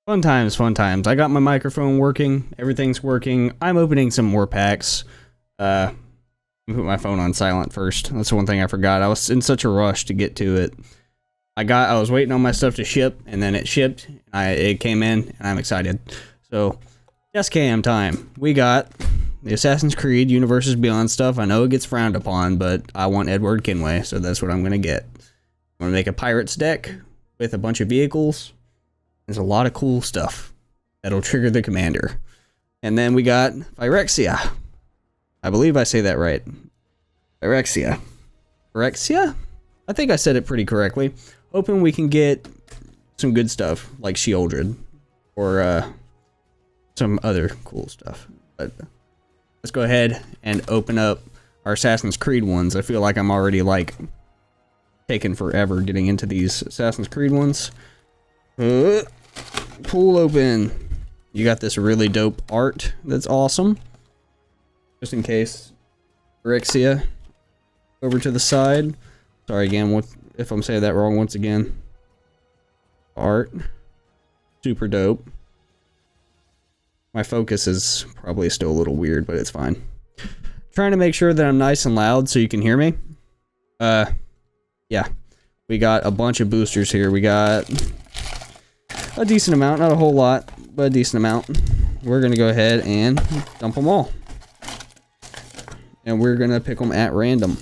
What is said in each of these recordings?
Fun times, fun times. I got my microphone working. Everything's working. I'm opening some more packs. Let me put my phone on silent first. That's the one thing I forgot. I was in such a rush to get to it. I was waiting on my stuff to ship, and then it shipped. It came in, and I'm excited. So, yes, cam time. We got the Assassin's Creed Universes Beyond stuff. I know it gets frowned upon, but I want Edward Kenway, so that's what I'm going to get. I'm going to make a pirate's deck with a bunch of vehicles. There's a lot of cool stuff that'll trigger the commander. And then we got Phyrexia. I believe I say that right. Phyrexia. Phyrexia? I think I said it pretty correctly. Hoping we can get some good stuff like Shieldred or some other cool stuff. But let's go ahead and open up our Assassin's Creed ones. I feel like I'm already like taking forever getting into these Assassin's Creed ones. Pull open. You got this really dope art that's awesome. Just in case. Phyrexia. Over to the side. Sorry again if I'm saying that wrong once again. Art. Super dope. My focus is probably still a little weird, but it's fine. Trying to make sure that I'm nice and loud so you can hear me. Yeah. We got a bunch of boosters here. We got a decent amount, not a whole lot, but a decent amount. We're gonna go ahead and dump them all. And we're gonna pick them at random.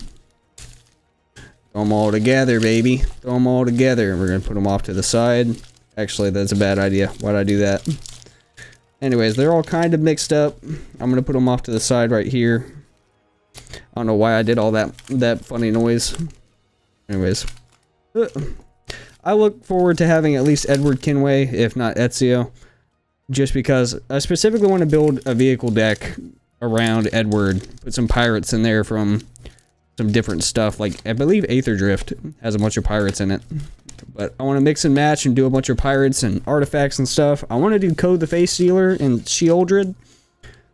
Throw them all together, baby. Throw them all together. We're gonna put them off to the side. Actually, that's a bad idea. Why'd I do that? Anyways, they're all kind of mixed up. I'm gonna put them off to the side right here. I don't know why I did all that funny noise. Anyways. I look forward to having at least Edward Kenway, if not Ezio. Just because I specifically want to build a vehicle deck around Edward. Put some pirates in there from some different stuff. Like, I believe Aether Drift has a bunch of pirates in it. But I want to mix and match and do a bunch of pirates and artifacts and stuff. I want to do Code the Face Stealer and Shieldred.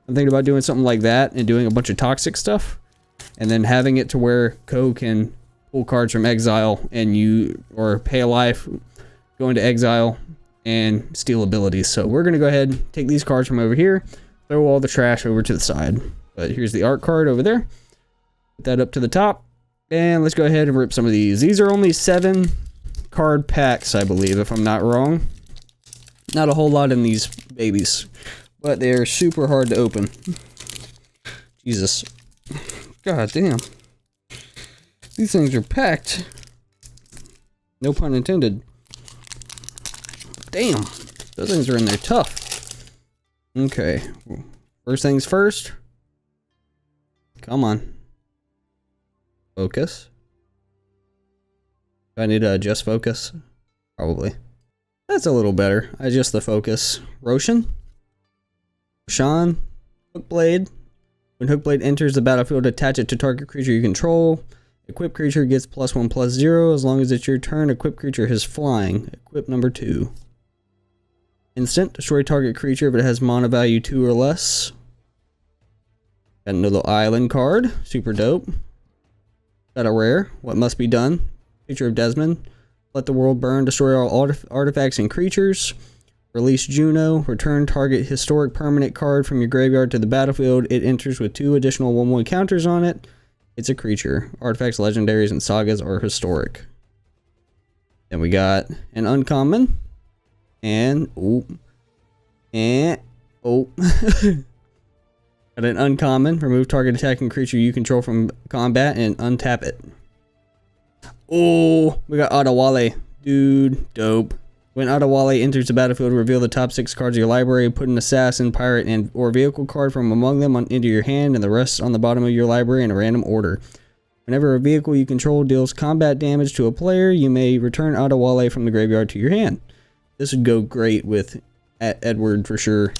I'm thinking about doing something like that and doing a bunch of toxic stuff. And then having it to where Ko can pull cards from exile and or pay a life, go into exile, and steal abilities. So we're going to go ahead and take these cards from over here, throw all the trash over to the side. But here's the art card over there. Put that up to the top. And let's go ahead and rip some of these. These are only 7 card packs, I believe, if I'm not wrong. Not a whole lot in these babies, but they're super hard to open. Jesus. God damn. These things are packed. No pun intended. Damn. Those things are in there tough. Okay. First things first. Come on. Focus. Do I need to adjust focus? Probably. That's a little better. Adjust the focus. Roshan. Hookblade. When Hookblade enters the battlefield, attach it to target creature you control. Equipped creature gets +1/+0. As long as it's your turn, equipped creature has flying. Equip number 2. Instant. Destroy target creature if it has mana value 2 or less. Got another island card. Super dope. Got a rare. What must be done? Picture of Desmond. Let the world burn. Destroy all artifacts and creatures. Release Juno. Return target historic permanent card from your graveyard to the battlefield. It enters with 2 additional 1/1 counters on it. It's a creature. Artifacts, legendaries, and sagas are historic. Then we got an uncommon. And Got an uncommon. Remove target attacking creature you control from combat and untap it. Oh, we got Adewale. Dude, dope. When Adewale enters the battlefield, reveal the top 6 cards of your library. Put an assassin, pirate, and or vehicle card from among them into your hand, and the rest on the bottom of your library in a random order. Whenever a vehicle you control deals combat damage to a player, you may return Adewale from the graveyard to your hand. This would go great with Edward for sure.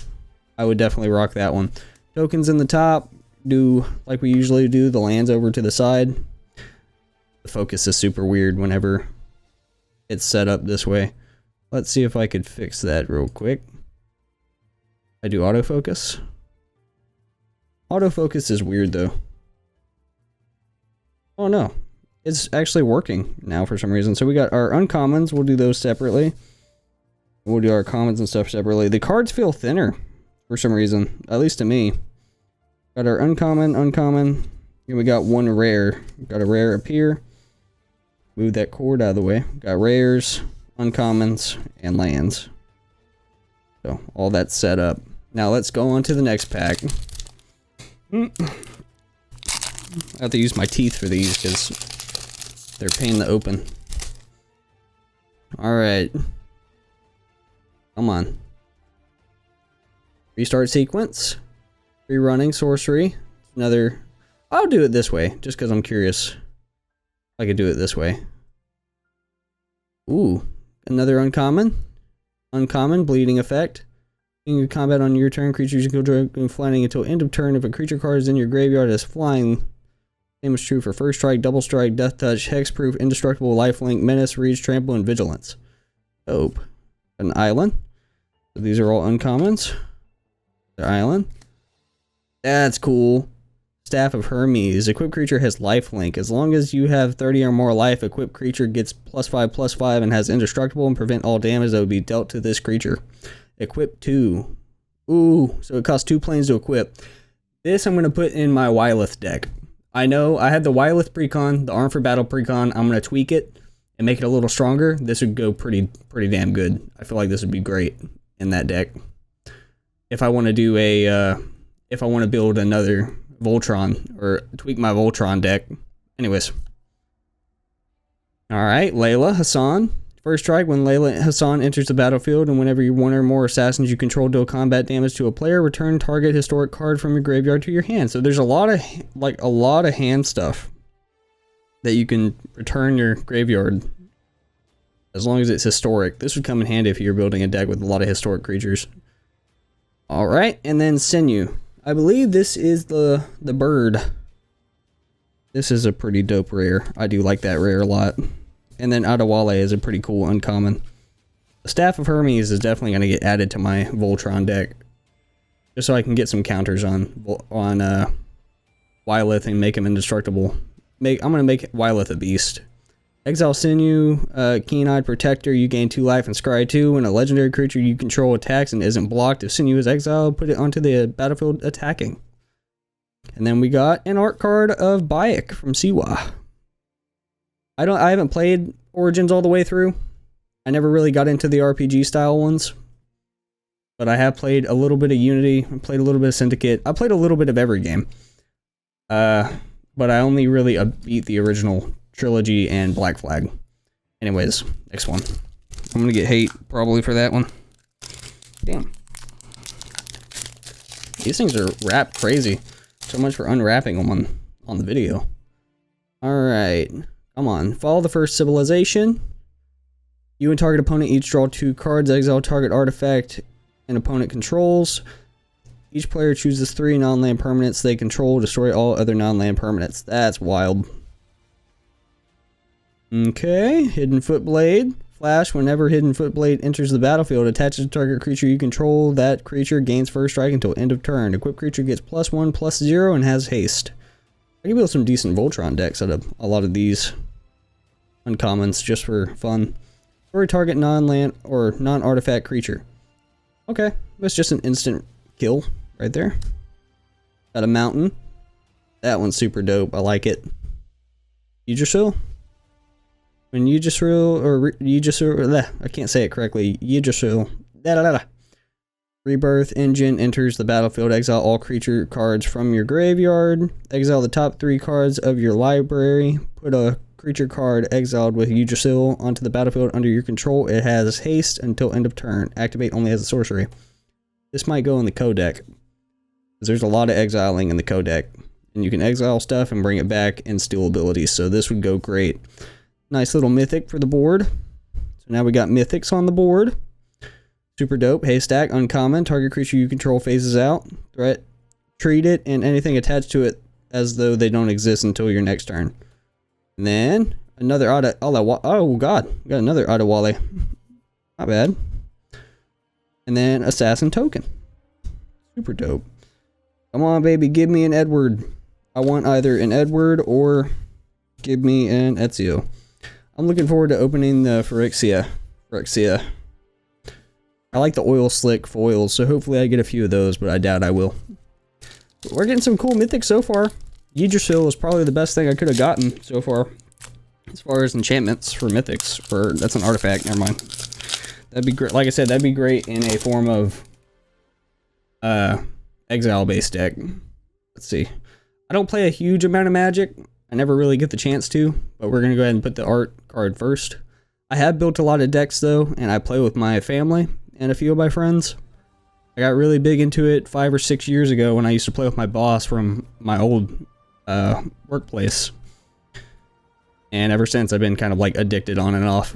I would definitely rock that one. Tokens in the top. Do like we usually do. The lands over to the side. The focus is super weird whenever it's set up this way. Let's see if I could fix that real quick. I do autofocus. Autofocus is weird though. Oh no. It's actually working now for some reason. So we got our uncommons. We'll do those separately. We'll do our commons and stuff separately. The cards feel thinner for some reason, at least to me. Got our uncommon, and we got one rare. Got a rare up here. Move that cord out of the way. Got rares, uncommons, and lands. So all that's set up. Now let's go on to the next pack. I have to use my teeth for these because they're a pain to open. Alright. Come on. Restart sequence. Rerunning sorcery. Another. I'll do it this way, just because I'm curious. I could do it this way. Ooh. Another uncommon. Uncommon, bleeding effect. In combat on your turn, creatures you control flying until end of turn. If a creature card is in your graveyard as flying, same is true for first strike, double strike, death touch, hexproof, indestructible, lifelink, menace, reach, trample, and vigilance. Dope. An island. So these are all uncommons. The island. That's cool. Staff of Hermes. Equipped creature has lifelink. As long as you have 30 or more life, equipped creature gets +5/+5 and has indestructible and prevent all damage that would be dealt to this creature. Equip 2. Ooh, so it costs 2 planes to equip. This I'm going to put in my Wylith deck. I know I had the Wylith precon, the Arm for Battle precon. I'm going to tweak it and make it a little stronger. This would go pretty damn good. I feel like this would be great in that deck. If I want to do a, if I want to build another Voltron or tweak my Voltron deck. Anyways. Alright, Layla Hassan. First strike, when Layla Hassan enters the battlefield, and whenever one or more assassins you control deal combat damage to a player, return target historic card from your graveyard to your hand. So there's a lot of hand stuff that you can return your graveyard as long as it's historic. This would come in handy if you're building a deck with a lot of historic creatures. Alright, and then Sinew. I believe this is the bird. This is a pretty dope rare. I do like that rare a lot. And then Adewale is a pretty cool uncommon. The Staff of Hermes is definitely going to get added to my Voltron deck. Just so I can get some counters on Wylith and make him indestructible. I'm going to make Wylith a beast. Exile Sinew, Keen-Eyed Protector, you gain 2 life and scry 2. When a legendary creature you control attacks and isn't blocked, if Sinew is exiled, put it onto the battlefield attacking. And then we got an art card of Bayek from Siwa. I haven't played Origins all the way through. I never really got into the RPG style ones. But I have played a little bit of Unity, I played a little bit of Syndicate. I played a little bit of every game. But I only really beat the original Trilogy and Black Flag. Anyways, next one. I'm gonna get hate probably for that one. Damn. These things are wrapped crazy. So much for unwrapping them on the video. Alright. Come on. Follow the first civilization. You and target opponent each draw 2 cards. Exile target artifact and opponent controls. Each player chooses 3 non-land permanents they control. Destroy all other non-land permanents. That's wild. Okay. Hidden Footblade. Flash. Whenever Hidden Footblade enters the battlefield, attaches to target creature you control. That creature gains first strike until end of turn. Equipped creature gets +1/+0 and has haste. I can build some decent Voltron decks out of a lot of these uncommons just for fun. Or target non-land or non-artifact creature. Okay, that's just an instant kill right there. Got a mountain. That one's super dope. I like it. Yggdrasil? When Yggdrasil or Yggdrasil, I can't say it correctly. Yggdrasil. Rebirth engine enters the battlefield. Exile all creature cards from your graveyard. Exile the top 3 cards of your library. Put a creature card exiled with Yggdrasil onto the battlefield under your control. It has haste until end of turn. Activate only as a sorcery. This might go in the codeck, because there's a lot of exiling in the codeck. And you can exile stuff and bring it back and steal abilities. So this would go great. Nice little mythic for the board. So now we got mythics on the board. Super dope. Haystack, uncommon. Target creature you control phases out. Threat. Treat it and anything attached to it as though they don't exist until your next turn. And then another oh god, we got another Adewale. Not bad. And then Assassin Token. Super dope. Come on, baby, give me an Edward. I want either an Edward or give me an Ezio. I'm looking forward to opening the Phyrexia. I like the oil slick foils, so hopefully I get a few of those, but I doubt I will. But we're getting some cool mythics so far. Yggdrasil is probably the best thing I could have gotten so far. As far as enchantments for mythics, that's an artifact, never mind. That'd be great. Like I said, that'd be great in a form of exile-based deck. Let's see. I don't play a huge amount of Magic. I never really get the chance to, but we're gonna go ahead and put the art card first. I have built a lot of decks though, and I play with my family and a few of my friends. I got really big into it 5 or 6 years ago when I used to play with my boss from my old workplace. And ever since, I've been kind of like addicted on and off.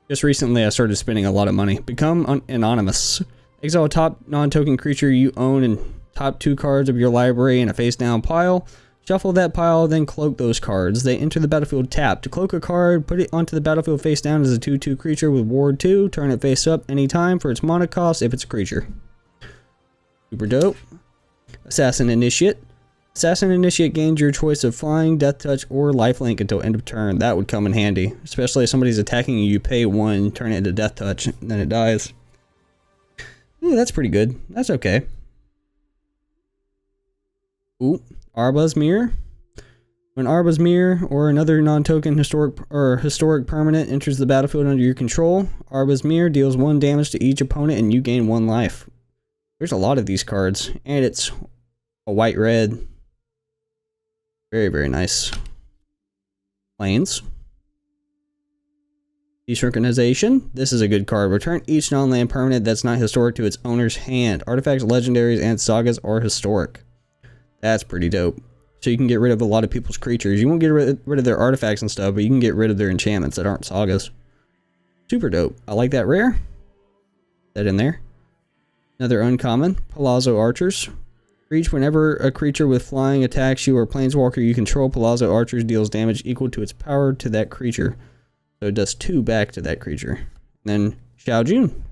Just recently, I started spending a lot of money. Become anonymous. Exile a top non-token creature you own and top 2 cards of your library in a face-down pile. Shuffle that pile, then cloak those cards. They enter the battlefield tapped. To cloak a card, put it onto the battlefield face down as a 2/2 creature with ward 2. Turn it face up anytime for its mana cost if it's a creature. Super dope. Assassin Initiate. Assassin Initiate gains your choice of flying, death touch, or lifelink until end of turn. That would come in handy. Especially if somebody's attacking you, you pay 1, turn it into death touch, and then it dies. Ooh, that's pretty good. That's okay. Ooh. Arba's Mirror. When Arba's Mirror or another non-token historic permanent enters the battlefield under your control, Arba's Mirror deals 1 damage to each opponent and you gain 1 life. There's a lot of these cards, and it's a white-red. Very, very nice. Plains. Desynchronization. This is a good card. Return each non-land permanent that's not historic to its owner's hand. Artifacts, legendaries, and sagas are historic. That's pretty dope. So you can get rid of a lot of people's creatures. You won't get rid of their artifacts and stuff, but you can get rid of their enchantments that aren't sagas. Super dope. I like that rare. That in there. Another uncommon. Palazzo Archers. Reach whenever a creature with flying attacks you or planeswalker you control. Palazzo Archers deals damage equal to its power to that creature. So it does 2 back to that creature. And then Xiao Jun.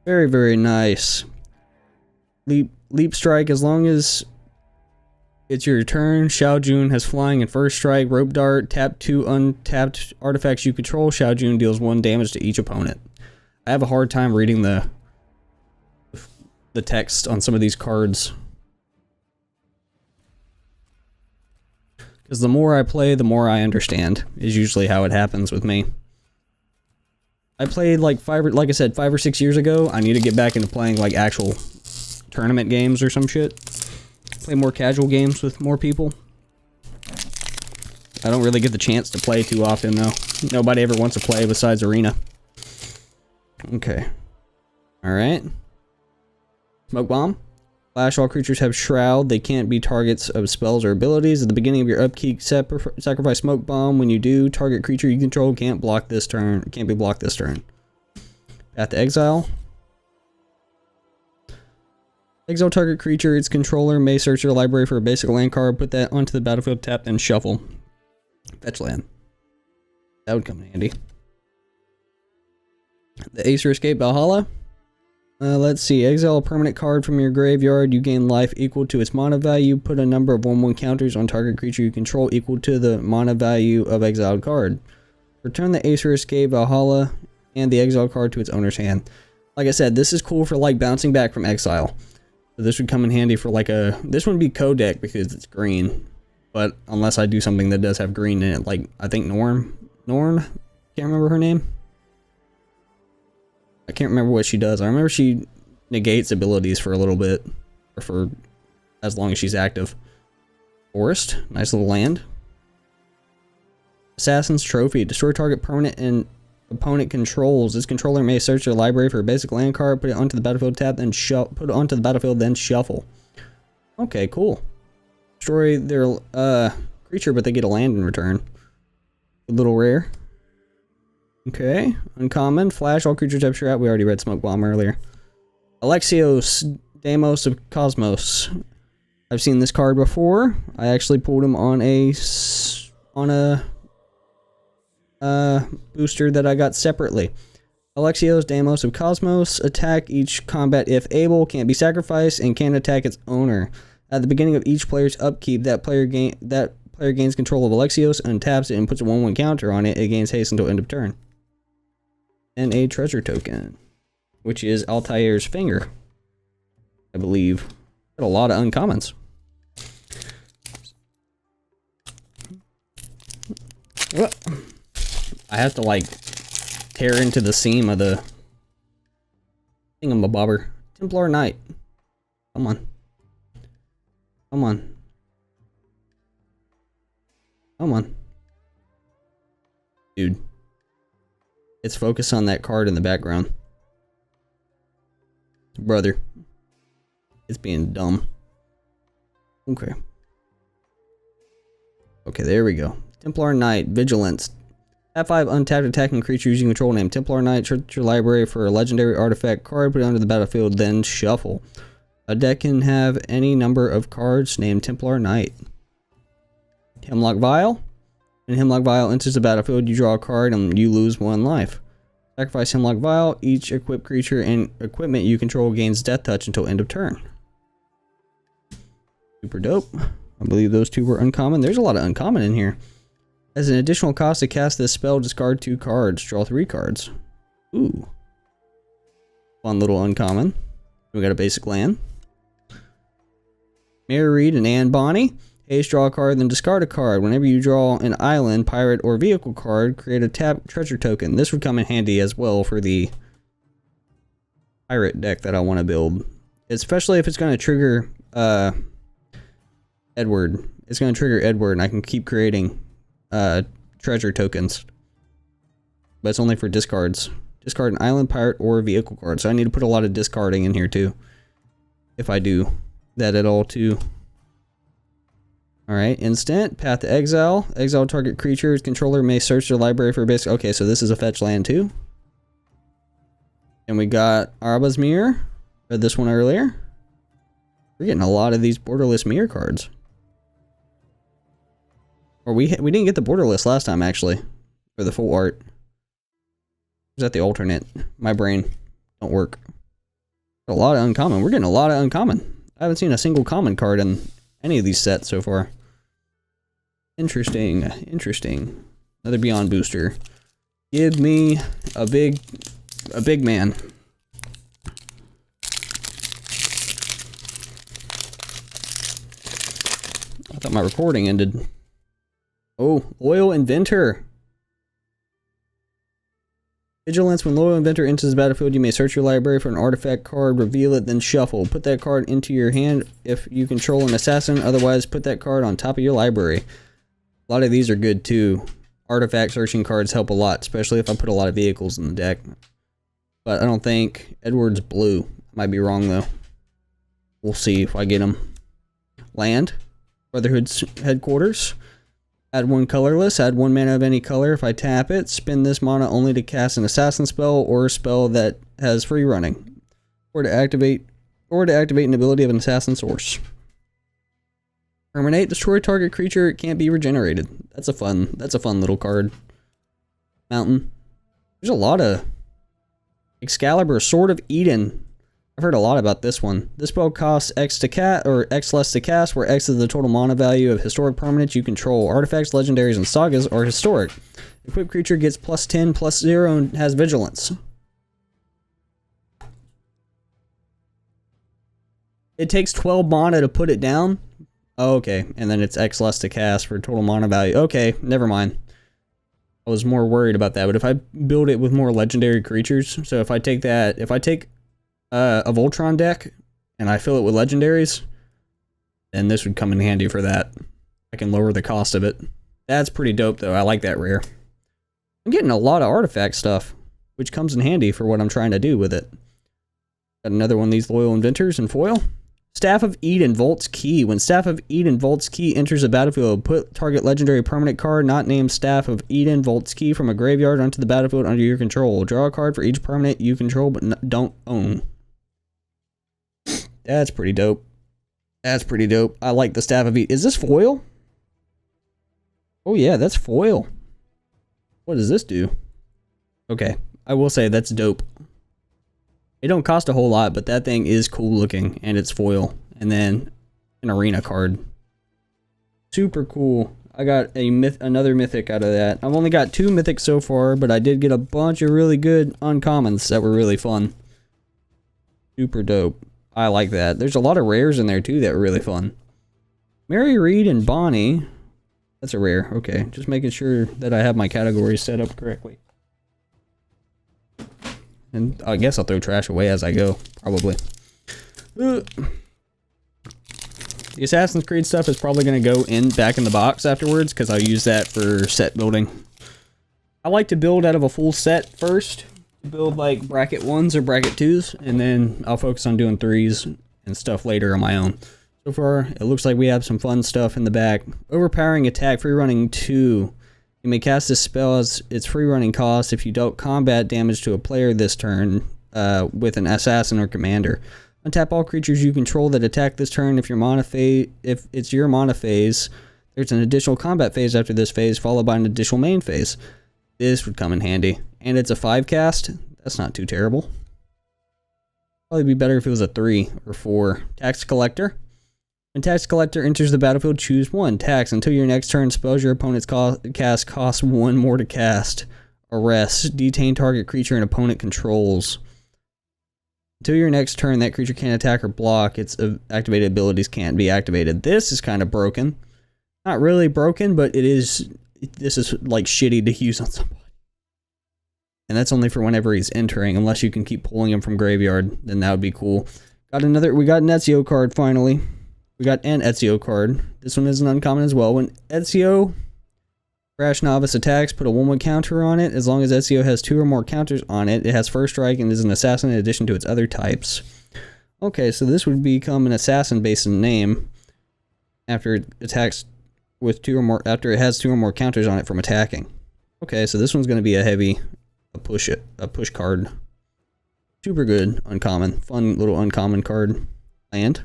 Very, very nice. Leap strike as long as it's your turn. Xiao Jun has flying and first strike. Rope dart. Tap 2 untapped artifacts you control. Xiao Jun deals 1 damage to each opponent. I have a hard time reading the text on some of these cards. Because the more I play, the more I understand. Is usually how it happens with me. I played like 5 or 6 years ago. I need to get back into playing like actual tournament games or some shit. Play more casual games with more people. I don't really get the chance to play too often though. Nobody ever wants to play besides Arena. Okay. Alright. Smoke Bomb. Flash, all creatures have Shroud. They can't be targets of spells or abilities. At the beginning of your upkeep, sacrifice Smoke Bomb. When you do, target creature you control can't block this turn. Can't be blocked this turn. Path to Exile. Exile target creature, its controller may search your library for a basic land card, put that onto the battlefield, tap, then shuffle. Fetch land. That would come in handy. The Acer Escape Valhalla. Let's see. Exile a permanent card from your graveyard. You gain life equal to its mana value. Put a number of 1/1 counters on target creature you control equal to the mana value of exiled card. Return the Acer Escape Valhalla and the exiled card to its owner's hand. Like I said, this is cool for like bouncing back from exile. So this would come in handy for like a... This would be co-deck because it's green. But unless I do something that does have green in it, like I think Norn? Can't remember her name. I can't remember what she does. I remember she negates abilities for a little bit. Or for as long as she's active. Forest. Nice little land. Assassin's Trophy. Destroy target permanent and opponent controls. Its controller may search their library for a basic land card, put it onto the battlefield, tap, then put it onto the battlefield, then shuffle. Okay, cool. Destroy their creature, but they get a land in return. A little rare. Okay, uncommon. Flash, all creatures have Shroud. We already read Smoke Bomb earlier. Alexios, Deimos of Cosmos. I've seen this card before. I actually pulled him on a booster that I got separately. Alexios, Deimos of Cosmos. Attack each combat if able. Can't be sacrificed and can attack its owner. At the beginning of each player's upkeep, that player gains control of Alexios, untaps it, and puts a 1/1 counter on it. It gains haste until end of turn. And a treasure token. which is Altair's finger, I believe. Got a lot of uncommons. Well, I have to like tear into the seam of the thingamabobber. Templar Knight. Come on. Come on. Come on. Dude. It's focused on that card in the background. Brother. It's being dumb. Okay. Okay, there we go. Templar Knight, Vigilance. Tap 5 untapped attacking creature using control name. Templar Knight, search your library for a legendary artifact card, put it onto the battlefield, then shuffle. A deck can have any number of cards named Templar Knight. Hemlock Vial. When Hemlock Vial enters the battlefield, you draw a card and you lose 1 life. Sacrifice Hemlock Vial. Each equipped creature and equipment you control gains Death Touch until end of turn. Super dope. I believe those 2 were uncommon. There's a lot of uncommon in here. As an additional cost to cast this spell, discard 2 cards. Draw 3 cards. Ooh. Fun little uncommon. We got a basic land. Mary Reed and Anne Bonny. Haste, draw a card, then discard a card. Whenever you draw an island, pirate, or vehicle card, create a tap treasure token. This would come in handy as well for the pirate deck that I want to build. Especially if it's going to trigger Edward. It's going to trigger Edward, and I can keep creating treasure tokens. But it's only for discards. Discard an island, pirate, or vehicle card. So I need to put a lot of discarding in here too. If I do that at all too. Alright, instant. Path to Exile. Exile target creature's controller may search their library for a basic. Okay, so this is a fetch land too. And we got Araba's Mirror. Read this one earlier. We're getting a lot of these borderless mirror cards. Or we didn't get the borderless last time actually. For the full art. Is that the alternate? My brain don't work. A lot of uncommon. We're getting a lot of uncommon. I haven't seen a single common card in any of these sets so far. Interesting. Interesting. Another Beyond booster. Give me a big man. I thought my recording ended. Oh, Loyal Inventor. Vigilance. When Loyal Inventor enters the battlefield, you may search your library for an artifact card, reveal it, then shuffle. Put that card into your hand if you control an assassin. Otherwise, put that card on top of your library. A lot of these are good too. Artifact searching cards help a lot, especially if I put a lot of vehicles in the deck. But I don't think Edward's blue. Might be wrong though. We'll see if I get him. Land. Brotherhood's headquarters. Add 1 colorless, add 1 mana of any color. If I tap it, spend this mana only to cast an assassin spell or a spell that has free running. Or to activate an ability of an assassin source. Terminate, destroy target creature, it can't be regenerated. That's a fun little card. Mountain. There's a lot of Excalibur, Sword of Eden. I've heard a lot about this one. This spell costs X to cast, or X less to cast, where X is the total mana value of historic permanents you control. Artifacts, legendaries, and sagas are historic. Equipped creature gets +10, +0, and has vigilance. It takes 12 mana to put it down. Oh, okay, and then it's X less to cast for total mana value. Okay, never mind. I was more worried about that, but if I build it with more legendary creatures, so if I take that, if I take a Voltron deck and I fill it with legendaries, then this would come in handy for that. I can lower the cost of it. That's pretty dope though. I like that rare. I'm getting a lot of artifact stuff, which comes in handy for what I'm trying to do with it. Got another one of these Loyal Inventors in foil. Staff of Eden, Volt's Key. When Staff of Eden, Volt's Key enters the battlefield, put target legendary permanent card not named Staff of Eden, Volt's Key from a graveyard onto the battlefield under your control. Draw a card for each permanent you control but don't own. That's pretty dope. That's pretty dope. I like the Staff of Eden. Is this foil? Oh yeah, that's foil. What does this do? Okay, I will say that's dope. It don't cost a whole lot, but that thing is cool looking, and it's foil. And then an arena card. Super cool. I got another mythic out of that. I've only got 2 mythics so far, but I did get a bunch of really good uncommons that were really fun. Super dope. I like that. There's a lot of rares in there too that are really fun. Mary Reed and Bonnie. That's a rare. Okay, just making sure that I have my categories set up correctly. And I guess I'll throw trash away as I go, probably. The Assassin's Creed stuff is probably going to go back in the box afterwards because I'll use that for set building. I like to build out of a full set first. Build like bracket 1s or bracket 2s, and then I'll focus on doing 3s and stuff later on my own. So far, it looks like we have some fun stuff in the back. Overpowering attack, free running 2. You may cast this spell as its free running cost if you dealt combat damage to a player this turn with an assassin or commander. Untap all creatures you control that attack this turn. If it's your mana phase, there's an additional combat phase after this phase, followed by an additional main phase. This would come in handy. And it's a 5 cast. That's not too terrible. Probably be better if it was a 3 or 4. Tax Collector. When Tax Collector enters the battlefield, choose 1. Tax. Until your next turn, spells your opponent's cast costs 1 more to cast. Arrest. Detain target creature and opponent controls. Until your next turn, that creature can't attack or block. Its activated abilities can't be activated. This is kind of broken. Not really broken, but it is... This is like shitty to use on somebody. And that's only for whenever he's entering, unless you can keep pulling him from graveyard, then that would be cool. We got an Ezio card finally. We got an Ezio card. This one is an uncommon as well. When Ezio Brash Novice attacks, put a 1/1 counter on it. As long as Ezio has 2 or more counters on it, it has first strike and is an assassin in addition to its other types. Okay, so this would become an assassin based in name after it attacks with 2 or more, after it has 2 or more counters on it from attacking. Okay, so this one's going to be a push card. Super good, uncommon, fun little uncommon card. Land.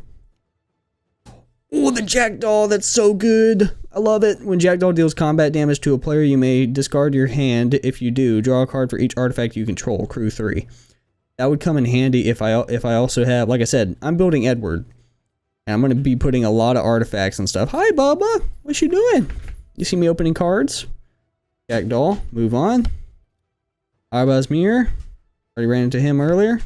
Oh, the Jackdaw, that's so good. I love it. When Jackdaw deals combat damage to a player, you may discard your hand. If you do, draw a card for each artifact you control. Crew 3. That would come in handy if I also have, like I said, I'm building Edward. And I'm going to be putting a lot of artifacts and stuff. Hi, Bubba. What you doing? You see me opening cards? Jackdaw. Move on. Arba's Mirror. Already ran into him earlier.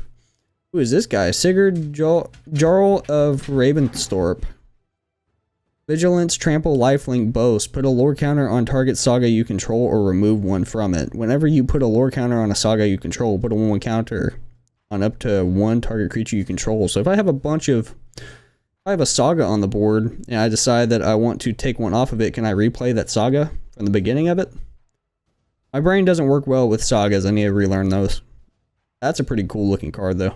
Who is this guy? Sigurd Jarl of Ravensthorpe. Vigilance, Trample, Lifelink, Boast. Put a lore counter on target saga you control or remove 1 from it. Whenever you put a lore counter on a saga you control, put a 1/1 counter on up to 1 target creature you control. So if I have a saga on the board and I decide that I want to take 1 off of it, can I replay that saga from the beginning of it? My brain doesn't work well with sagas. I need to relearn those. That's a pretty cool looking card though.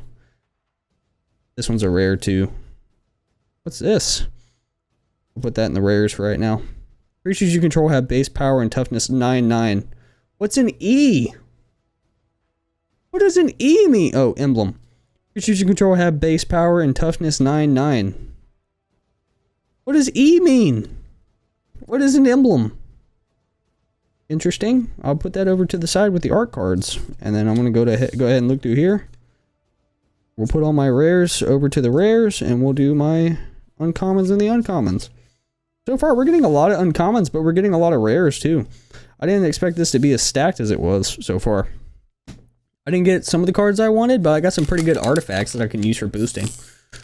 This one's a rare too. What's this? We'll put that in the rares for right now. Creatures you control have base power and toughness 9/9. What's an E? What does an E mean? Oh, emblem. Creatures you control have base power and toughness 9/9. What does E mean? What is an emblem? Interesting. I'll put that over to the side with the art cards. And then I'm going to go ahead and look through here. We'll put all my rares over to the rares, and we'll do my uncommons and the uncommons. So far, we're getting a lot of uncommons, but we're getting a lot of rares too. I didn't expect this to be as stacked as it was so far. I didn't get some of the cards I wanted, but I got some pretty good artifacts that I can use for boosting.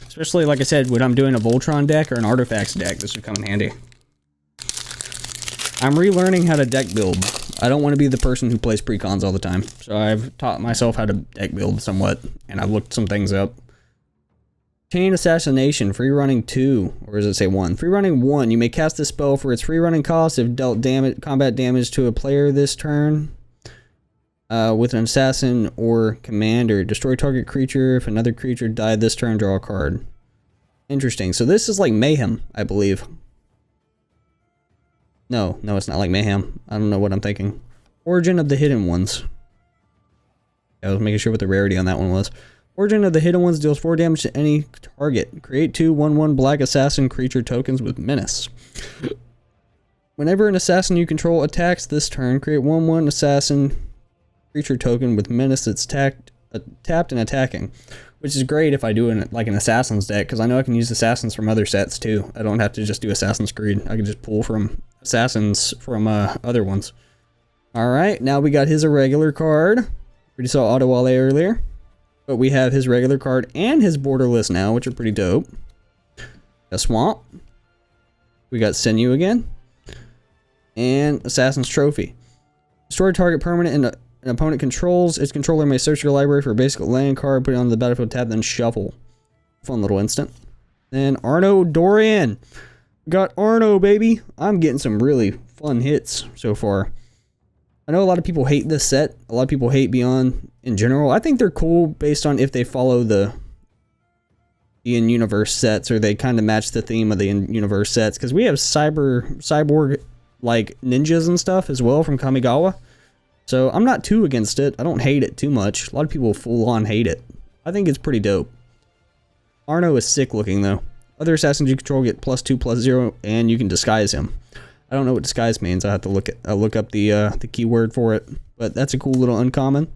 Especially, like I said, when I'm doing a Voltron deck or an artifacts deck, this would come in handy. I'm relearning how to deck build. I don't want to be the person who plays precons all the time. So I've taught myself how to deck build somewhat, and I've looked some things up. Chain Assassination, free running 2, or does it say 1? Free running 1, you may cast this spell for its free running cost if dealt combat damage to a player this turn with an assassin or commander. Destroy target creature. If another creature died this turn, draw a card. Interesting. So this is like Mayhem, I believe. No, it's not like Mayhem. I don't know what I'm thinking. Origin of the Hidden Ones. I was making sure what the rarity on that one was. Origin of the Hidden Ones deals 4 damage to any target. Create 2 1/1 black assassin creature tokens with menace. Whenever an assassin you control attacks this turn, create 1/1 assassin creature token with menace that's tapped and attacking. Which is great if I do like an Assassin's deck, because I know I can use Assassins from other sets too. I don't have to just do Assassin's Creed. I can just pull from Assassins from other ones. Alright, now we got his irregular card. We saw Auto Wale earlier. But we have his regular card and his borderless now, which are pretty dope. A Swamp. We got Sinew again. And Assassin's Trophy. Destroy target permanent and an opponent controls. Its controller may search your library for a basic land card, put it on the battlefield tab, then shuffle. Fun little instant. Then Arno Dorian. We got Arno, baby. I'm getting some really fun hits so far. I know a lot of people hate this set. A lot of people hate Beyond in general. I think they're cool based on if they follow the in-universe sets, or they kind of match the theme of the in-universe sets. Because we have cyborg like ninjas and stuff as well from Kamigawa. So I'm not too against it. I don't hate it too much. A lot of people full on hate it. I think it's pretty dope. Arno is sick looking though. Other assassins you control get +2/+0, and you can disguise him. I don't know what disguise means. I have to look up the keyword for it. But that's a cool little uncommon.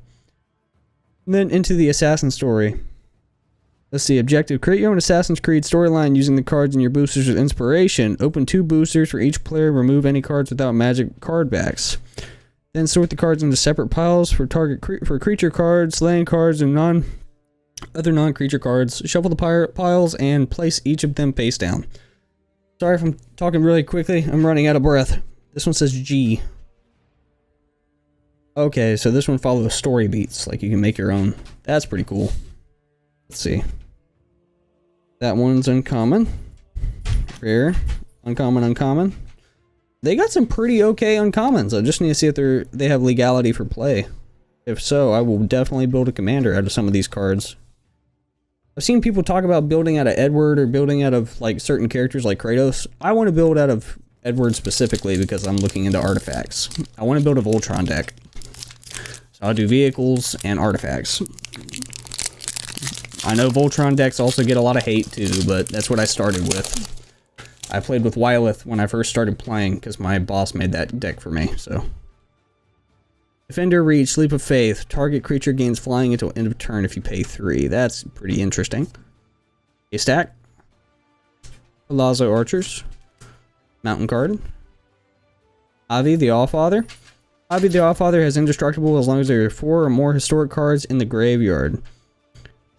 And then into the assassin story. Let's see. Objective: create your own Assassin's Creed storyline using the cards in your boosters as inspiration. Open 2 boosters for each player. Remove any cards without magic card backs. Then sort the cards into separate piles for creature cards, land cards, and other non-creature cards. Shuffle the piles and place each of them face down. Sorry if I'm talking really quickly. I'm running out of breath. This one says G. Okay, so this one follows story beats. Like you can make your own. That's pretty cool. Let's see. That one's uncommon. Rare. Uncommon, uncommon. They got some pretty okay uncommons. I just need to see if they have legality for play. If so, I will definitely build a commander out of some of these cards. I've seen people talk about building out of Edward or building out of like certain characters like Kratos. I want to build out of Edward specifically because I'm looking into artifacts. I want to build a Voltron deck. So I'll do vehicles and artifacts. I know Voltron decks also get a lot of hate too, but that's what I started with. I played with Wylith when I first started playing because my boss made that deck for me, so. Defender Reach, Leap of Faith. Target creature gains flying until end of turn if you pay 3. That's pretty interesting. A stack. Palazzo Archers. Mountain card. Avi the Allfather. Avi the Allfather has indestructible as long as there are 4 or more historic cards in the graveyard.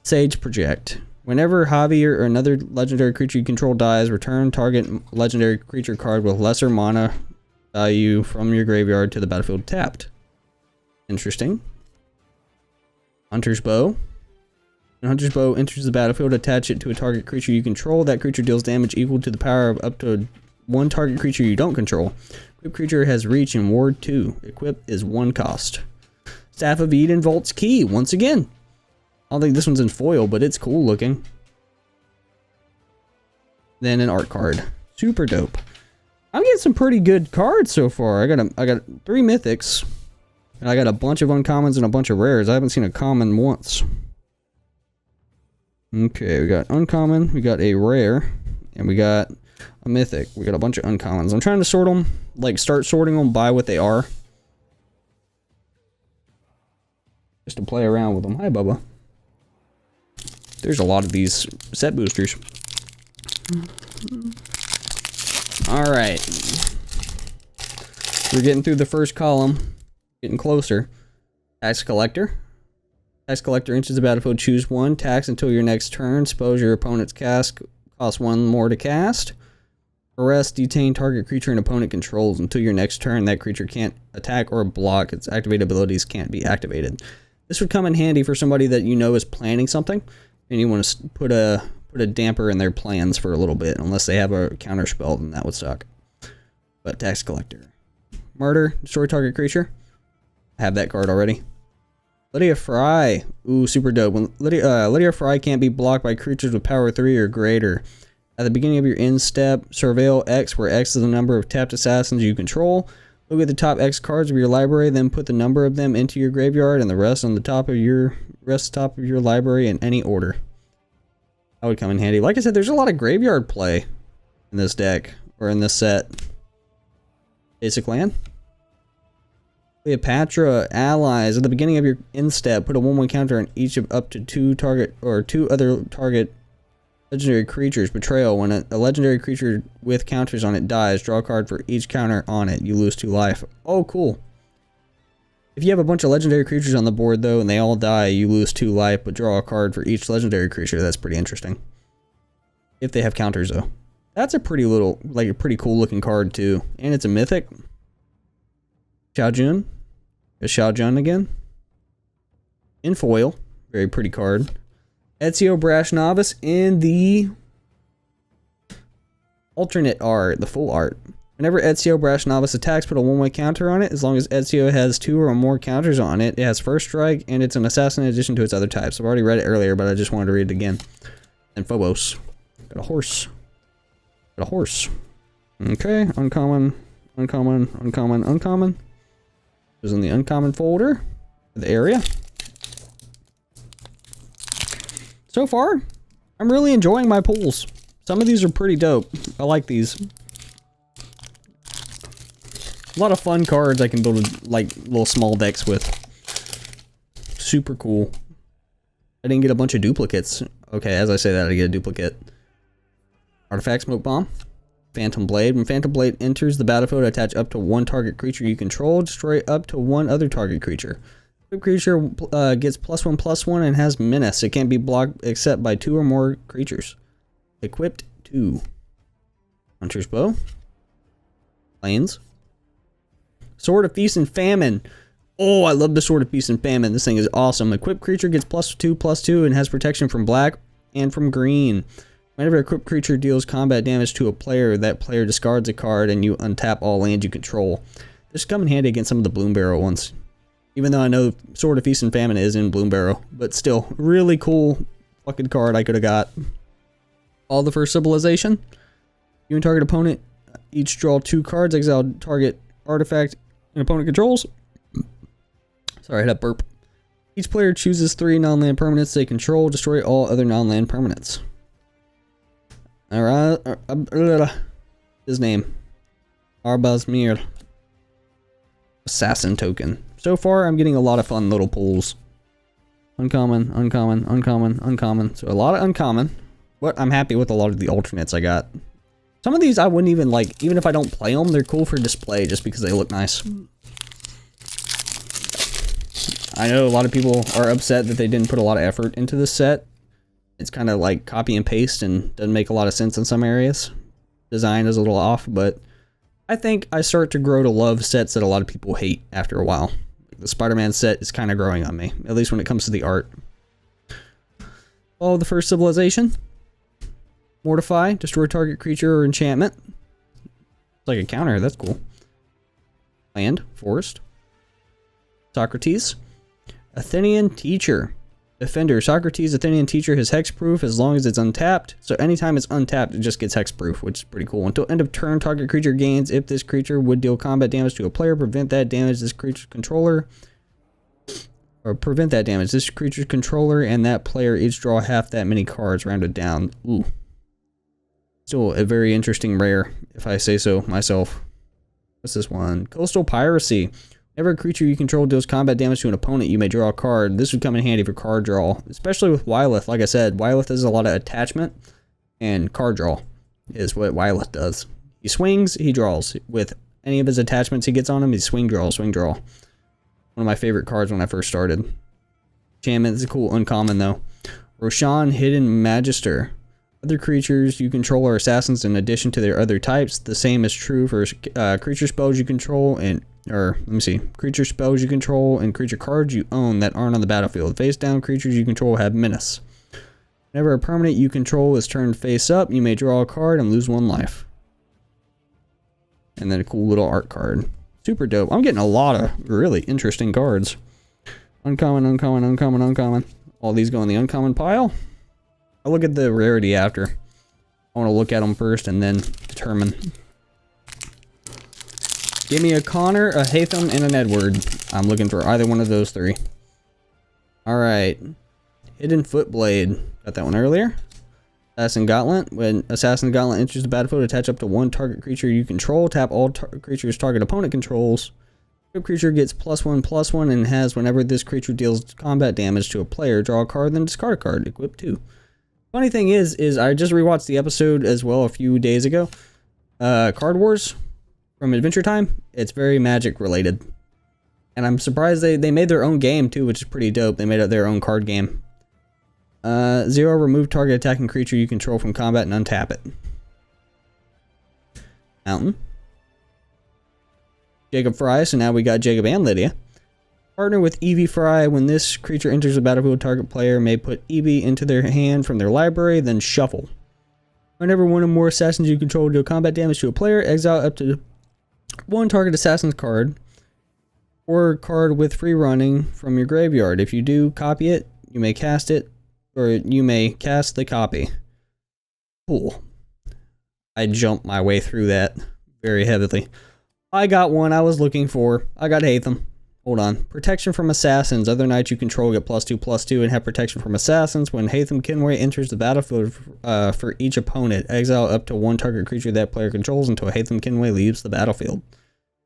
Sage Project. Whenever Javi or another legendary creature you control dies, return target legendary creature card with lesser mana value from your graveyard to the battlefield tapped. Interesting. Hunter's Bow. When Hunter's Bow enters the battlefield, attach it to a target creature you control. That creature deals damage equal to the power of up to 1 target creature you don't control. Equip creature has reach in Ward 2. Equip is 1 cost. Staff of Eden Vault's Key, once again. I don't think this one's in foil, but it's cool looking. Then an art card. Super dope. I'm getting some pretty good cards so far. I got 3 mythics. And I got a bunch of uncommons and a bunch of rares. I haven't seen a common once. Okay, we got uncommon, we got a rare, and we got a mythic. We got a bunch of uncommons. I'm trying to sort them, like start sorting them by what they are. Just to play around with them. Hi, Bubba. There's a lot of these set boosters. Alright. We're getting through the first column. Getting closer. Tax Collector. Tax Collector enters the battlefield. Choose 1. Tax until your next turn. Suppose your opponent's cast costs 1 more to cast. Arrest, detain target creature an opponent controls until your next turn. That creature can't attack or block. Its activated abilities can't be activated. This would come in handy for somebody that you know is planning something, and you want to put a damper in their plans for a little bit. Unless they have a counter spell, then that would suck. But Tax Collector. Murder, destroy target creature. I have that card already. Lydia Fry. Ooh, super dope. When Lydia Fry can't be blocked by creatures with power 3 or greater. At the beginning of your end step, surveil X, where X is the number of tapped assassins you control. Look at the top X cards of your library, then put the number of them into your graveyard and the rest on the top of your library in any order. That would come in handy. Like I said, there's a lot of graveyard play in this deck, or in this set. Basic land. Cleopatra, allies. At the beginning of your end step, put a 1/1 counter on each of up to 2 other target legendary creatures. Betrayal. When a legendary creature with counters on it dies, draw a card for each counter on it. You lose 2 life. Oh, cool. If you have a bunch of legendary creatures on the board, though, and they all die, you lose 2 life, but draw a card for each legendary creature. That's pretty interesting. If they have counters, though. That's a pretty little, like a pretty cool looking card, too. And it's a mythic. Xiaojun. A Xiaojun again. In foil. Very pretty card. Ezio Brash Novice in the alternate art, the full art. Whenever Ezio Brash Novice attacks, put a 1/1 counter on it. As long as Ezio has 2 or more counters on it, it has first strike, and it's an assassin in addition to its other types. I've already read it earlier, but I just wanted to read it again. And Phobos. Got a horse. Got a horse. Okay, uncommon, uncommon, uncommon, uncommon. It was in the uncommon folder for the area. So far, I'm really enjoying my pulls. Some of these are pretty dope. I like these. A lot of fun cards I can build like little small decks with. Super cool. I didn't get a bunch of duplicates. Okay, as I say that, I get a duplicate. Artifact Smoke Bomb. Phantom Blade. When Phantom Blade enters the battlefield, attach up to 1 target creature you control. Destroy up to 1 other target creature. The creature gets +1/+1 and has menace. It can't be blocked except by 2 or more creatures. Equipped 2. Hunter's Bow. Plains. Sword of Feast and Famine. Oh, I love the Sword of Feast and Famine. This thing is awesome. Equipped creature gets +2/+2 and has protection from black and from green. Whenever a equipped creature deals combat damage to a player, that player discards a card and you untap all lands you control. This come in handy against some of the Bloom Barrow ones. Even though I know Sword of Feast and Famine is in Bloom Barrow. But still, really cool fucking card I could have got. All the First Civilization. You and target opponent each draw 2 cards. Exile target artifact an opponent controls. Sorry, I had a burp. Each player chooses 3 non-land permanents they control. Destroy all other non-land permanents. Alright. His name. Arbazmir. Assassin token. So far, I'm getting a lot of fun little pulls. Uncommon, uncommon, uncommon, uncommon. So a lot of uncommon. But I'm happy with a lot of the alternates I got. Some of these I wouldn't even like, even if I don't play them, they're cool for display just because they look nice. I know a lot of people are upset that they didn't put a lot of effort into this set. It's kind of like copy and paste and doesn't make a lot of sense in some areas. Design is a little off, but I think I start to grow to love sets that a lot of people hate after a while. The Spider-Man set is kind of growing on me, at least when it comes to the art. Follow the First Civilization. Mortify, destroy target creature or enchantment. It's like a counter, that's cool. Land, forest. Socrates. Athenian Teacher. Defender. Socrates Athenian Teacher has hexproof as long as it's untapped. So anytime it's untapped, it just gets hexproof, which is pretty cool. Until end of turn, target creature gains. If this creature would deal combat damage to a player, prevent that damage this creature's controller. Or prevent that damage. This creature's controller and that player each draw half that many cards rounded down. Ooh. Still a very interesting rare, if I say so myself. What's this one? Coastal Piracy. Whenever a creature you control deals combat damage to an opponent, you may draw a card. This would come in handy for card draw, especially with Wylith. Like I said, Wylith has a lot of attachment, and card draw is what Wylith does. He swings, he draws. With any of his attachments he gets on him, he's swing, draw, swing, draw. One of my favorite cards when I first started. Enchantment is a cool uncommon, though. Roshan Hidden Magister. Other creatures you control are assassins in addition to their other types. The same is true for creature spells you control creature spells you control and creature cards you own that aren't on the battlefield. Face down creatures you control have menace. Whenever a permanent you control is turned face up, you may draw a card and lose 1 life. And then a cool little art card. Super dope. I'm getting a lot of really interesting cards. Uncommon, uncommon, uncommon, uncommon. All these go in the uncommon pile. I'll look at the rarity after. I want to look at them first and then determine. Give me a Connor, a Hatham, and an Edward. I'm looking for either one of those 3. Alright. Hidden Footblade. Got that one earlier. Assassin Gauntlet. When Assassin Gauntlet enters the battlefield, attach up to 1 target creature you control. Tap all creatures target opponent controls. Equipped creature gets +1/+1 and has whenever this creature deals combat damage to a player, draw a card, then discard a card. Equip 2. Funny thing is I just rewatched the episode as well a few days ago. Card Wars from Adventure Time. It's very magic related. And I'm surprised they made their own game too, which is pretty dope. They made up their own card game. 0, remove target attacking creature you control from combat and untap it. Mountain. Jacob Fry, so now we got Jacob and Lydia. Partner with Evie Fry. When this creature enters the battlefield, target player may put Evie into their hand from their library, then shuffle. Whenever one or more assassins you control deal combat damage to a player, exile up to one target assassin's card or card with free running from your graveyard. If you do, copy it, you may cast it, or you may cast the copy. Cool. I jumped my way through that very heavily. I got one I was looking for. I got Hatham. Hold on. Protection from assassins. Other knights you control get +2/+2 and have protection from assassins. When Hatham KENWAY enters the battlefield for each opponent, exile up to one target creature that player controls until Hatham KENWAY leaves the battlefield.